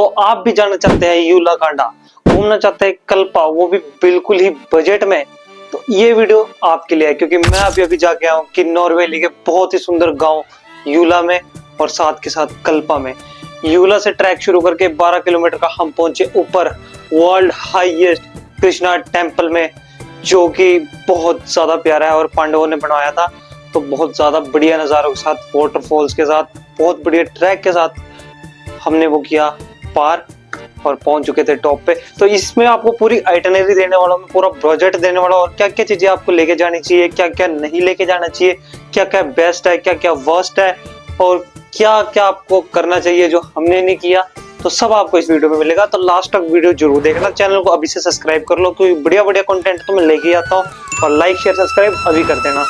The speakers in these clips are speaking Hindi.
तो आप भी जाना चाहते हैं यूला कांडा, घूमना चाहते हैं कल्पा, वो भी बिल्कुल ही बजट में, तो ये वीडियो आपके लिए है। क्योंकि मैं अभी जाके आया हूँ कि नॉर्वे के बहुत ही सुंदर गांव यूला में और साथ के साथ कल्पा में। यूला से ट्रैक शुरू करके 12 किलोमीटर का हम पहुंचे ऊपर वर्ल्ड हाईएस्ट कृष्णा टेम्पल में, जो कि बहुत ज्यादा प्यारा है और पांडवों ने बनवाया था। तो बहुत ज्यादा बढ़िया नजारों के साथ, वाटरफॉल्स के साथ, बहुत बढ़िया ट्रैक के साथ हमने वो किया पार और पहुंच चुके थे टॉप पे। तो इसमें आपको पूरी आइटनरी देने वाला हूं, पूरा बजट देने वाला और क्या क्या चीजें आपको लेके जानी चाहिए, क्या क्या नहीं लेके जाना चाहिए, क्या क्या बेस्ट है, क्या क्या वर्स्ट है और क्या क्या आपको करना चाहिए जो हमने नहीं किया, तो सब आपको इस वीडियो में मिलेगा। तो लास्ट तक वीडियो जरूर देखना, चैनल को अभी से सब्सक्राइब कर लो क्योंकि बढ़िया बढ़िया कंटेंट तो मैं लेके आता हूँ। और लाइक शेयर सब्सक्राइब अभी कर देना।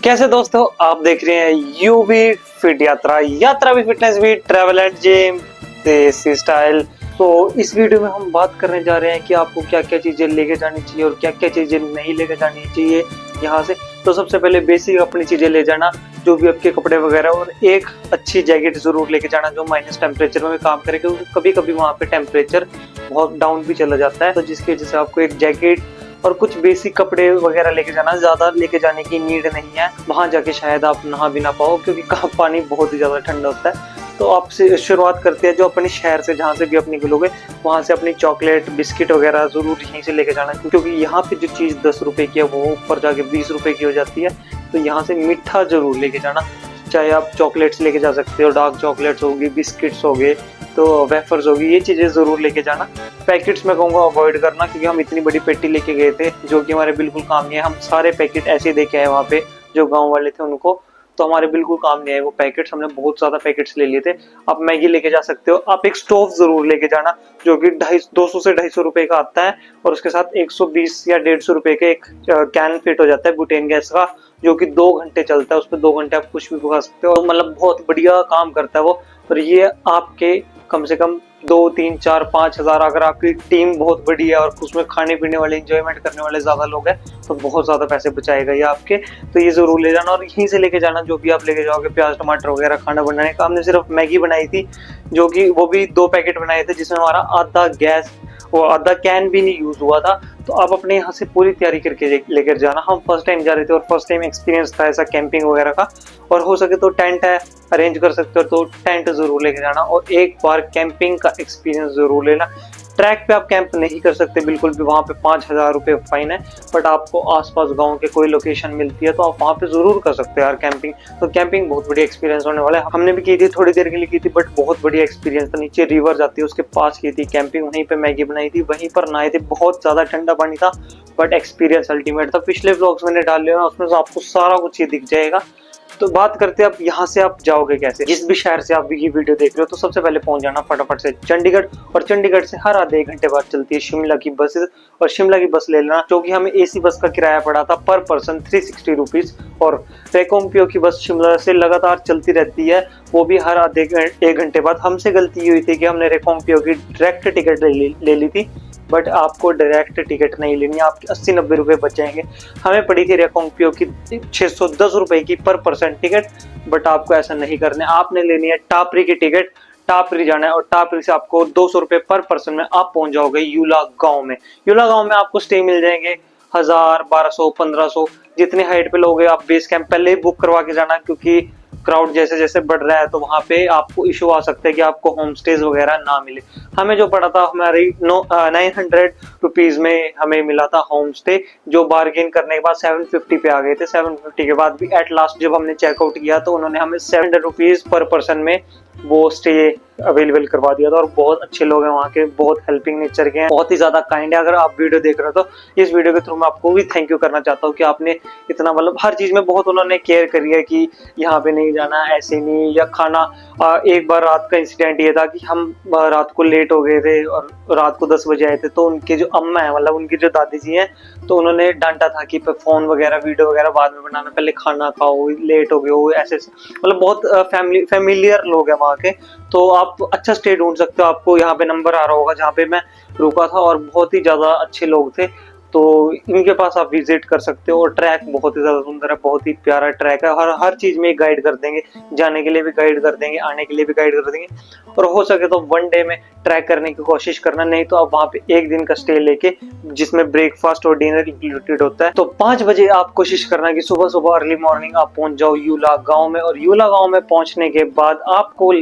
कैसे दोस्तों, आप देख रहे हैं यूवी फिट यात्रा, यात्रा भी फिटनेस भी, ट्रैवल एंड जिम, देसी स्टाइल। तो इस वीडियो में हम बात करने जा रहे हैं कि आपको क्या क्या चीजें लेके जानी चाहिए और क्या क्या चीजें नहीं लेके जानी चाहिए यहाँ से। तो सबसे पहले बेसिक अपनी चीजें ले जाना, जो भी आपके कपड़े वगैरह, और एक अच्छी जैकेट जरूर लेके जाना जो माइनस टेम्परेचर में भी काम करे, क्योंकि कभी कभी वहाँ पे टेम्परेचर बहुत डाउन भी चला जाता है। तो जिसकी वजह से आपको एक जैकेट और कुछ बेसिक कपड़े वगैरह लेके जाना, ज्यादा लेके जाने की नीड नहीं है। वहां जाके शायद आप नहा भी ना पाओ क्योंकि पानी बहुत ही ज्यादा ठंडा होता है। तो आपसे शुरुआत करते हैं जो अपने शहर से, जहाँ से भी आप निकलोगे वहां से अपनी चॉकलेट बिस्किट वगैरह जरूर यहीं से लेके जाना, क्योंकि यहाँ पे जो चीज 10 रुपए की है वो ऊपर जाके 20 रुपए की हो जाती है। तो यहाँ से मीठा जरूर लेके जाना, चाहे आप चॉकलेट्स लेके जा सकते हो, डार्क चॉकलेट्स होगी, बिस्किट्स हो गए, तो वेफर्स होगी, ये चीजें जरूर लेके जाना। पैकेट्स में कहूँगा अवॉइड करना, क्योंकि हम इतनी बड़ी पेटी लेके गए थे जो कि हमारे बिल्कुल काम नहीं है। हम सारे पैकेट ऐसे देके आए वहाँ पे जो गांव वाले थे उनको, तो हमारे बिल्कुल काम नहीं आए वो पैकेट्स। हमने बहुत ज्यादा पैकेट्स ले लिए थे। आप मैगी लेके जा सकते हो। आप एक स्टोव जरूर लेके जाना जो कि 200 से 250 रुपए का आता है, और उसके साथ 120 या 150 रुपए के एक कैन फिट हो जाता है बुटेन गैस का, जो कि 2 घंटे चलता है। उसपे 2 घंटे आप कुछ भी पका सकते हो, मतलब बहुत बढ़िया काम करता है वो। और ये आपके कम से कम 2, 3, 4, 5 हजार, अगर आपकी टीम बहुत बड़ी है और उसमें खाने पीने वाले, एंजॉयमेंट करने वाले ज्यादा लोग हैं, तो बहुत ज्यादा पैसे बचाएगा ये आपके। तो ये जरूर ले जाना और यहीं से लेके जाना जो भी आप लेके जाओगे, प्याज टमाटर वगैरह खाना बनाने का। हमने सिर्फ मैगी बनाई थी, जो कि वो भी 2 पैकेट बनाए थे, जिसमें हमारा आधा गैस, वो आधा कैन भी नहीं यूज हुआ था। तो आप अपने यहाँ से पूरी तैयारी करके लेकर जाना। हम फर्स्ट टाइम जा रहे थे और फर्स्ट टाइम एक्सपीरियंस था ऐसा कैंपिंग वगैरह का। और हो सके तो टेंट है, अरेंज कर सकते हो तो टेंट जरूर लेके जाना, और एक बार कैंपिंग का एक्सपीरियंस जरूर लेना। ट्रैक पे आप कैंप नहीं कर सकते बिल्कुल भी, वहाँ पे 5,000 रुपये फाइन है। बट आपको आसपास गांव के कोई लोकेशन मिलती है तो आप वहाँ पे जरूर कर सकते हो यार कैंपिंग। तो कैंपिंग बहुत बढ़िया एक्सपीरियंस होने वाला है। हमने भी की थी, थोड़ी देर के लिए की थी, बट बहुत बढ़िया एक्सपीरियंस था। नीचे रिवर जाती है उसके पास की थी कैंपिंग, वहीं पे मैगी बनाई थी, वहीं पर नहाए थे। बहुत ज्यादा ठंडा पानी था बट एक्सपीरियंस अल्टीमेट था। पिछले व्लॉग्स मैंने डाले हैं उसमें आपको सारा कुछ ये दिख जाएगा। तो बात करते हैं अब यहाँ से आप जाओगे कैसे। जिस भी शहर से आप ये वीडियो देख रहे हो, तो सबसे पहले पहुंच जाना फटाफट से चंडीगढ़, और चंडीगढ़ से हर आधे 1 घंटे बाद चलती है शिमला की बसेस, और शिमला की बस ले लेना, जो कि हमें एसी बस का किराया पड़ा था पर पर्सन 360 रुपीज। और रेकोंपियो की बस शिमला से लगातार चलती रहती है, वो भी हर आधे 1 घंटे बाद। हमसे गलती हुई थी कि हमने रेकोंपियो की डायरेक्ट टिकट ले ली थी, बट आपको डायरेक्ट टिकट नहीं लेनी, आपके 80-90 रुपए बचेंगे। हमें पड़ी थी रेकोंपियो की 610 रुपए की पर पर्सन टिकट, बट आपको ऐसा नहीं करना है। आपने लेनी है टापरी की टिकट, टापरी जाना है, और टापरी से आपको 200 रुपए पर पर्सन में आप पहुंच जाओगे यूला गांव में। यूला गांव में आपको स्टे मिल जाएंगे 1000, 1200, 1500, जितने हाइट पे लोगे। आप बेस कैंप पहले ही बुक करवा के जाना, क्योंकि क्राउड जैसे जैसे बढ़ रहा है तो वहां पे आपको इशू आ सकता है कि आपको होम स्टेज वगैरह ना मिले। हमें जो पड़ा था हमारी 900 रुपीज में हमें मिला था होम स्टे, जो बार्गेन करने के बाद 750 पे आ गए थे। 750 के बाद भी एट लास्ट जब हमने चेकआउट किया तो उन्होंने हमें 700 रुपीज पर पर्सन में वो स्टे अवेलेबल करवा दिया था। और बहुत अच्छे लोग हैं वहाँ के, बहुत हेल्पिंग नेचर के हैं, बहुत ही ज्यादा काइंड है। अगर आप वीडियो देख रहे हो तो इस वीडियो के थ्रू मैं आपको भी थैंक यू करना चाहता हूँ कि आपने इतना, मतलब हर चीज में बहुत उन्होंने केयर करी है कि यहाँ पे नहीं जाना, ऐसे नहीं, या खाना। एक बार रात का इंसिडेंट ये था कि हम रात को लेट हो गए थे और रात को 10 बजे आए थे, तो उनके जो अम्मा है, मतलब उनकी जो दादी जी हैं, तो उन्होंने डांटा था कि फोन वगैरह वीडियो वगैरह बाद में बनाना, पहले खाना खाओ, लेट हो गए हो, ऐसे मतलब बहुत फैमिलियर लोग हैं वहाँ के। तो आप अच्छा स्टे ढूंढ सकते हो, आपको यहाँ पे नंबर आ रहा होगा जहाँ पे मैं रुका था, और बहुत ही ज्यादा अच्छे लोग थे। तो इनके पास आप विजिट कर सकते हो। और ट्रैक बहुत ही ज्यादा सुंदर है, बहुत ही प्यारा ट्रैक है, हर चीज में गाइड कर देंगे, जाने के लिए भी गाइड कर देंगे, आने के लिए भी गाइड कर देंगे। और हो सके तो 1 डे में ट्रैक करने की कोशिश करना, नहीं तो आप वहाँ पे 1 दिन का स्टे लेके, जिसमें ब्रेकफास्ट और डिनर इंक्लूडेड होता है। तो 5 बजे आप कोशिश करना कि सुबह सुबह अर्ली मॉर्निंग आप पहुंच जाओ यूला गांव में। और यूला गांव में पहुंचने के बाद आपको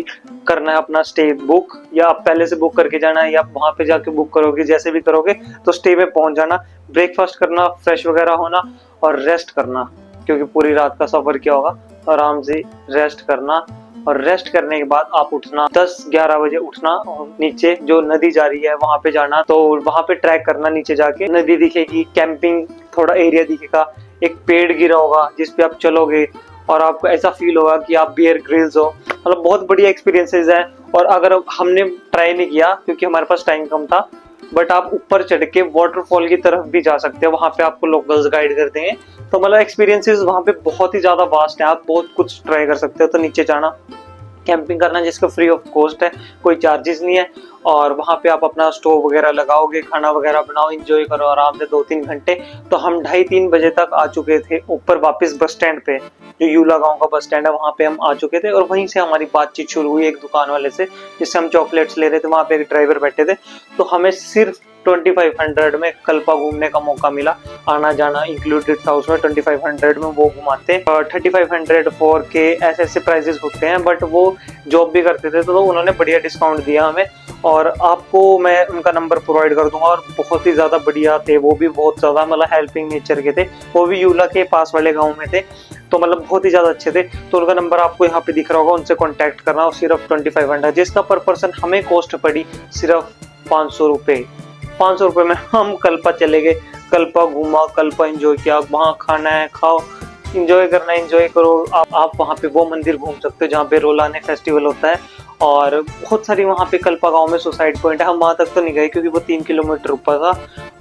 करना है अपना स्टे बुक, या आप पहले से बुक करके जाना है, या वहां पे जाके बुक करोगे, जैसे भी करोगे। तो स्टे में पहुंच जाना, ब्रेकफास्ट करना, फ्रेश वगैरह होना और रेस्ट करना, क्योंकि पूरी रात का सफर क्या होगा, आराम से रेस्ट करना। और रेस्ट करने के बाद आप उठना 10-11 बजे उठना, और नीचे जो नदी जा रही है वहां पे जाना। तो वहां पे ट्रैक करना, नीचे जाके नदी दिखेगी, कैंपिंग थोड़ा एरिया दिखेगा, एक पेड़ गिरा होगा जिसपे आप चलोगे और आपको ऐसा फील होगा कि आप बियर ग्रिल्स हो। मतलब बहुत बढ़िया एक्सपीरियंसेस है। और अगर हमने ट्राई नहीं किया क्योंकि हमारे पास टाइम कम था, बट आप ऊपर चढ़ के वाटरफॉल की तरफ भी जा सकते हो, वहां पे आपको लोकल्स गाइड कर देंगे। तो मतलब एक्सपीरियंसेस वहां पे बहुत ही ज्यादा वास्ट है, आप बहुत कुछ ट्राई कर सकते हो। तो नीचे जाना, कैंपिंग करना, जिसका फ्री ऑफ कॉस्ट है, कोई चार्जेस नहीं है। और वहां पे आप अपना स्टोव वगैरह लगाओगे, खाना वगैरह बनाओ, एंजॉय करो आराम से 2-3 घंटे। तो हम 2:30-3 बजे तक आ चुके थे ऊपर वापस बस स्टैंड पे, जो यूला गांव का बस स्टैंड है वहां पे हम आ चुके थे। और वहीं से हमारी बातचीत शुरू हुई एक दुकान वाले से, जिससे हम चॉकलेट्स ले रहे थे। वहां पे एक ड्राइवर बैठे थे, तो हमें सिर्फ 2500 में कल्पा घूमने का मौका मिला। आना जाना इंक्लूडेड था उसमें, 2500 में वो घुमाते। 3500 4K ऐसे ऐसे प्राइजेस होते हैं, बट वो जॉब भी करते थे तो उन्होंने बढ़िया डिस्काउंट दिया हमें। और आपको मैं उनका नंबर प्रोवाइड कर दूंगा। और बहुत ही ज्यादा बढ़िया थे वो भी, बहुत ज्यादा मतलब हेल्पिंग नेचर के थे। वो भी यूला के पास वाले गाँव में थे, तो मतलब बहुत ही ज्यादा अच्छे थे। तो उनका नंबर आपको यहाँ पे दिख रहा होगा, उनसे कॉन्टेक्ट करना। और सिर्फ 2500, जिसका पर पर्सन हमें कॉस्ट पड़ी सिर्फ 500 रुपए। 500 रुपए में हम कल्पा चले गए, कल्पा घूमा, कल्पा एंजॉय किया। वहाँ खाना है, खाओ, एंजॉय करना एंजॉय करो। आप वहाँ पे वो मंदिर घूम सकते हो जहाँ पे रोलाने फेस्टिवल होता है। और बहुत सारी वहाँ पे कल्पा गांव में सुसाइड पॉइंट है। हम वहाँ तक तो नहीं गए क्योंकि वो 3 किलोमीटर ऊपर था,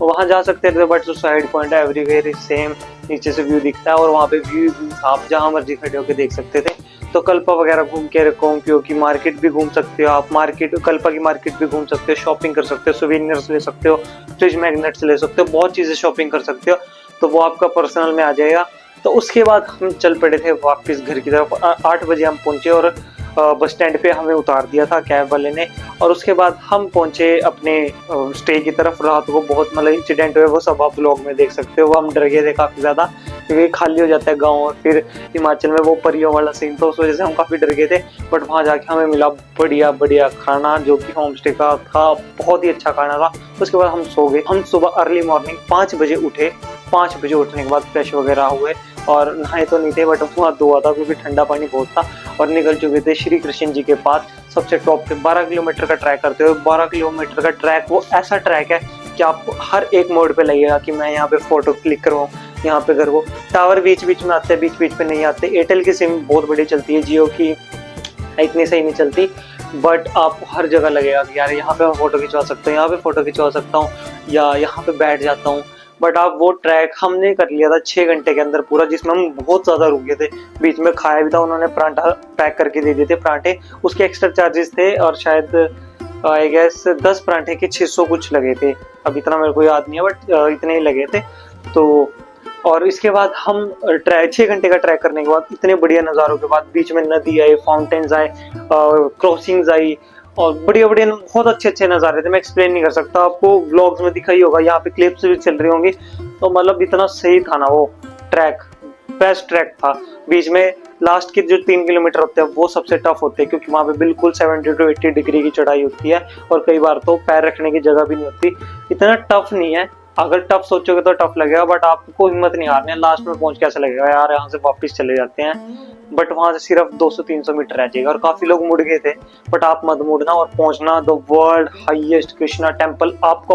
वहाँ जा सकते थे, बट सुसाइड पॉइंट है एवरीवेयर सेम, नीचे से व्यू दिखता है। और वहाँ पे व्यू आप जहाँ मर्जी खड़े होकर देख सकते थे। तो कल्पा वगैरह घूम के रखो, की मार्केट भी घूम सकते हो आप, मार्केट कल्पा की मार्केट भी घूम सकते हो, शॉपिंग कर सकते हो, सुवेनियर्स ले सकते हो, फ्रिज मैग्नेट्स ले सकते हो, बहुत चीजें शॉपिंग कर सकते हो। तो वो आपका पर्सनल में आ जाएगा। तो उसके बाद हम चल पड़े थे वापस घर की तरफ। 8 बजे हम पहुंचे और बस स्टैंड पे हमें उतार दिया था कैब वाले ने। और उसके बाद हम पहुंचे अपने स्टे की तरफ। रात को बहुत मतलब इंसिडेंट हुए, वो सब आप ब्लॉग में देख सकते हो। वो हम डर गए थे काफी ज्यादा, क्योंकि खाली हो जाता है गाँव, और फिर हिमाचल में वो परियों वाला सीन, तो उस वजह से हम काफी डर गए थे। बट वहाँ जाके हमें मिला बढ़िया बढ़िया खाना, जो कि होम स्टे का था, बहुत ही अच्छा खाना था। उसके बाद हम सो गए। हम सुबह अर्ली मॉर्निंग 5 बजे उठे। 5 बजे उठने के बाद फ्रेश वगैरह हुए, और नहाए तो नहीं थे, बट वहाँ धोआ था क्योंकि ठंडा पानी बहुत था। और निकल चुके थे श्री कृष्ण जी के पास, सबसे टॉप पे। 12 किलोमीटर का ट्रैक करते हुए, 12 किलोमीटर का ट्रैक, वो ऐसा ट्रैक है कि आपको हर एक मोड पे लगेगा कि मैं यहाँ पे फोटो क्लिक करवाऊँ, यहाँ पे करो। टावर बीच बीच में आते हैं, बीच बीच पे नहीं आते। एयरटेल की सिम बहुत बड़ी चलती है, जियो की इतनी सही नहीं चलती, बट आपको हर जगह लगेगा कि यार यहाँ पे मैं फोटो खिंचवा सकता हूँ, यहाँ पे फोटो खिंचवा सकता हूँ, या यहाँ पे बैठ जाता हूँ। बट आप वो ट्रैक हमने कर लिया था 6 घंटे के अंदर पूरा, जिसमें हम बहुत ज्यादा रुक गए थे। बीच में खाया भी था, उन्होंने परांठा पैक करके दे दिए थे परांठे, उसके एक्स्ट्रा चार्जेस थे। और शायद आई गेस 10 परांठे के 600 कुछ लगे थे, अब इतना मेरे को याद नहीं है, बट इतने ही लगे थे। तो और इसके बाद हम 6 घंटे का ट्रैक करने के बाद, इतने बढ़िया नज़ारों के बाद, बीच में नदी आई, फाउंटेन्स आए, क्रॉसिंग्स आई, और बढ़िया बढ़िया बहुत अच्छे अच्छे नज़ारे थे। मैं एक्सप्लेन नहीं कर सकता, आपको व्लॉग्स में दिखाई होगा, यहाँ पे क्लिप्स भी चल रही होंगी। तो मतलब इतना सही था ना वो ट्रैक, बेस्ट ट्रैक था। बीच में लास्ट के जो 3 किलोमीटर होते हैं वो सबसे टफ होते हैं, क्योंकि वहाँ पे बिल्कुल 70 to 80 डिग्री की चढ़ाई होती है, और कई बार तो पैर रखने की जगह भी नहीं होती। इतना टफ नहीं है, अगर टफ सोचोगे तो टफ लगेगा, बट आपको हिम्मत नहीं हारनी है। लास्ट में पहुंच के ऐसा लगेगा यार यहाँ से वापस चले जाते हैं, बट वहां से सिर्फ 200-300 मीटर रह जाएगा। और काफी लोग मुड़ गए थे, बट आप मत मुड़ना और पहुंचना। The world highest Krishna temple आपका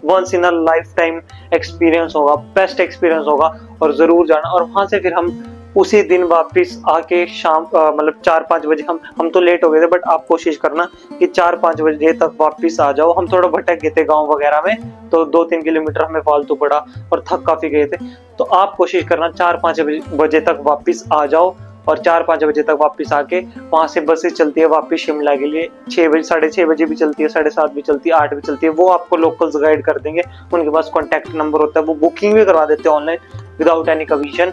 once in a life time experience होगा, बेस्ट एक्सपीरियंस होगा, और जरूर जाना। और वहां से फिर हम उसी दिन वापस आके शाम मतलब 4-5 बजे हम तो लेट हो गए थे, बट आप कोशिश करना कि 4-5 बजे तक वापस आ जाओ। हम थोड़ा भटक गए थे गांव वगैरह में, तो 2-3 किलोमीटर हमें फालतू पड़ा और थक काफी गए थे। तो आप कोशिश करना 4-5 बजे तक वापस आ जाओ, और 4-5 बजे तक वापस आके वहां से बसेस चलती है वापस शिमला के लिए। 6 बजे, 6:30 बजे भी चलती है, 7:30 भी चलती है, 8 भी चलती है। वो आपको लोकल्स गाइड कर देंगे, उनके पास कॉन्टैक्ट नंबर होता है, वो बुकिंग भी करवा देते हैं ऑनलाइन विदाउट एनी कमीशन।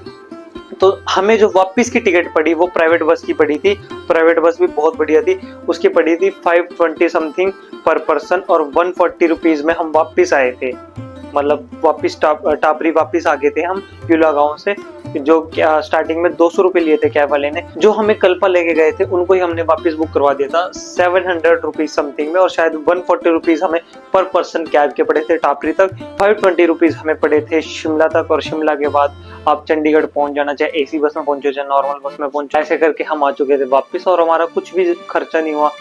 तो हमें जो वापस की टिकट पड़ी वो प्राइवेट बस की पड़ी थी। प्राइवेट बस भी बहुत बढ़िया थी, उसकी पड़ी थी 520 समथिंग पर पर्सन, और 140 रुपीज में हम वापस आए थे। मतलब वापस टापरी वापस आ गए थे हम युला गांव से, जो स्टार्टिंग में 200 रुपए लिए थे कैब वाले ने। जो हमें कल्पा लेके गए थे उनको ही हमने वापस बुक करवा दिया था 700 रुपीज समथिंग में, और शायद 140 रुपीज हमें पर पर्सन कैब के पड़े थे टापरी तक। 520 रुपीज हमें पड़े थे शिमला तक, और शिमला के बाद आप चंडीगढ़ पहुंच जाना, चाहे एसी बस में पहुंचो चाहे नॉर्मल बस में पहुंचो। ऐसे करके हम आ चुके थे वापस, और हमारा कुछ भी खर्चा नहीं हुआ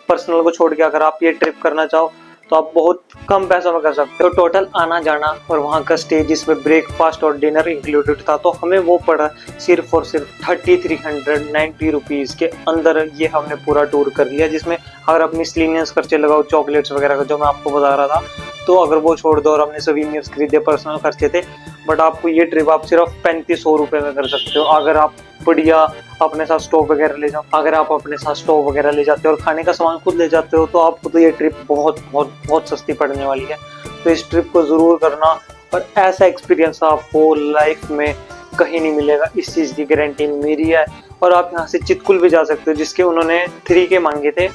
पर्सनल को छोड़ के। अगर आप ये ट्रिप करना चाहो तो आप बहुत कम पैसों में कर सकते हो। टोटल आना जाना और वहाँ का स्टे, जिसमें ब्रेकफास्ट और डिनर इंक्लूडेड था, तो हमें वो पड़ा सिर्फ और सिर्फ 3390 रुपीज के अंदर। ये हमने पूरा टूर कर लिया, जिसमें अगर आप मिसलिनियस खर्चे लगाओ, चॉकलेट्स वगैरह का जो मैं आपको बता रहा था, तो अगर वो छोड़ दो, और हमने सोवेनिर्स खरीदे, पर्सनल खर्चे थे, बट आपको ये ट्रिप आप सिर्फ 3500 रुपए में कर सकते हो। अगर आप बढ़िया अपने साथ स्टोव वगैरह ले जाओ, अगर आप अपने साथ स्टोव वगैरह ले जाते हो और खाने का सामान खुद ले जाते हो, तो आपको तो ये ट्रिप बहुत बहुत बहुत सस्ती पड़ने वाली है। तो इस ट्रिप को जरूर करना, और ऐसा एक्सपीरियंस आपको लाइफ में कहीं नहीं मिलेगा, इस चीज की गारंटी मेरी है। और आप यहाँ से चितकुल भी जा सकते हो, जिसके उन्होंने 3K मांगे थे,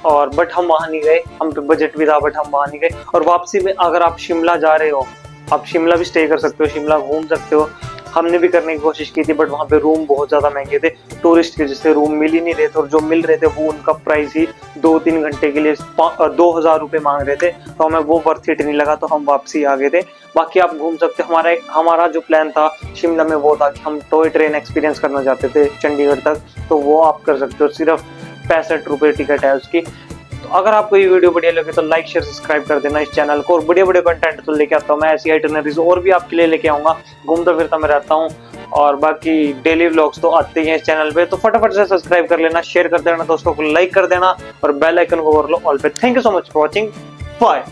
और बट हम वहां नहीं गए, हम पे बजट भी था, बट हम वहां नहीं गए। और वापसी में अगर आप शिमला जा रहे हो, आप शिमला भी स्टे कर सकते हो, शिमला घूम सकते हो। हमने भी करने की कोशिश की थी, बट वहाँ पे रूम बहुत ज्यादा महंगे थे, टूरिस्ट के जैसे रूम मिल ही नहीं रहे थे, और जो मिल रहे थे वो उनका प्राइस ही 2-3 घंटे के लिए 2000 रुपए मांग रहे थे। तो हमें वो वर्थ इट नहीं लगा, तो हम वापसी आ गए थे। बाकी आप घूम सकते हो। हमारा जो प्लान था शिमला में वो था कि हम टॉय ट्रेन एक्सपीरियंस करना चाहते थे चंडीगढ़ तक, तो वो आप कर सकते हो, सिर्फ 65 रुपए टिकट है उसकी। तो अगर आपको ये वीडियो बढ़िया लगे तो लाइक शेयर सब्सक्राइब कर देना इस चैनल को, और बड़े बड़े कंटेंट तो लेके आता हूँ मैं, ऐसी आइटनरीज और भी आपके लिए लेके आऊंगा। घूमता फिरता मैं रहता हूँ, और बाकी डेली व्लॉग्स तो आते ही हैं इस चैनल पे। तो फटाफट से सब्सक्राइब कर लेना, शेयर कर देना, दोस्तों को लाइक कर देना, और बेल आइकन को कर लो ऑल पे। Thank you so much for watching, bye.